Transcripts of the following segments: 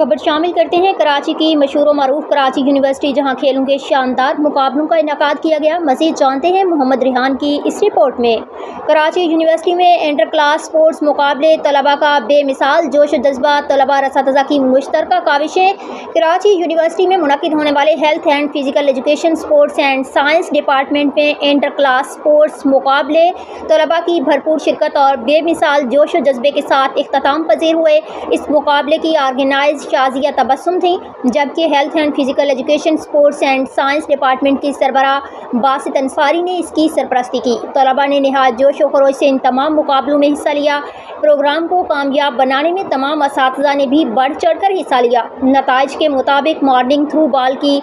خبر شامل کرتے ہیں کراچی کی مشہور و معروف کراچی یونیورسٹی، جہاں کھیلوں کے شاندار مقابلوں کا انعقاد کیا گیا۔ مزید جانتے ہیں محمد ریحان کی اس رپورٹ میں۔ کراچی یونیورسٹی میں انٹر کلاس اسپورٹس مقابلے، طلباء کا بے مثال جوش و جذبہ، طلباء اور اساتذہ کی مشترکہ کاوشیں۔ کراچی یونیورسٹی میں منعقد ہونے والے health and physical education, sports and science department میں انٹر کلاس اسپورٹس مقابلے طلباء کی بھرپور شرکت اور بے مثال جوش و جذبے کے ساتھ اختتام پذیر ہوئے۔ اس مقابلے کی آرگنائز شازیہ تبسم تھیں، جبکہ health and physical education, sports and science department کی سربراہ باسط انصاری نے اس کی سرپرستی کی۔ طلباء نے نہایت جوش و خروش سے ان تمام مقابلوں میں حصہ لیا۔ پروگرام کو کامیاب بنانے میں تمام اساتذہ نے بھی بڑھ چڑھ کر حصہ لیا۔ نتائج کے مطابق مارننگ تھرو بال کی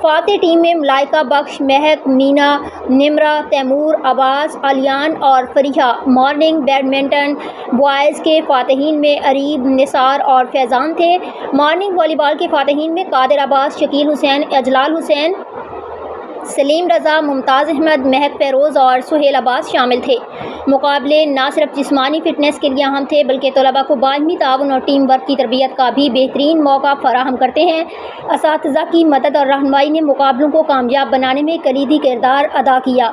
فاتح ٹیم میں ملائکہ بخش، مہک، مینا، نمرہ، تیمور، عباس، علیان اور فریحہ۔ مارننگ بیڈمنٹن بوائز کے فاتحین میں اریب، نثار اور فیضان تھے۔ مارننگ والی بال کے فاتحین میں قادر عباس، شکیل حسین، اجلال حسین، سلیم رضا، ممتاز احمد، مہک فیروز اور سہیل عباس شامل تھے۔ مقابلے نہ صرف جسمانی فٹنس کے لیے اہم تھے، بلکہ طلباء کو باہمی تعاون اور ٹیم ورک کی تربیت کا بھی بہترین موقع فراہم کرتے ہیں۔ اساتذہ کی مدد اور رہنمائی نے مقابلوں کو کامیاب بنانے میں کلیدی کردار ادا کیا۔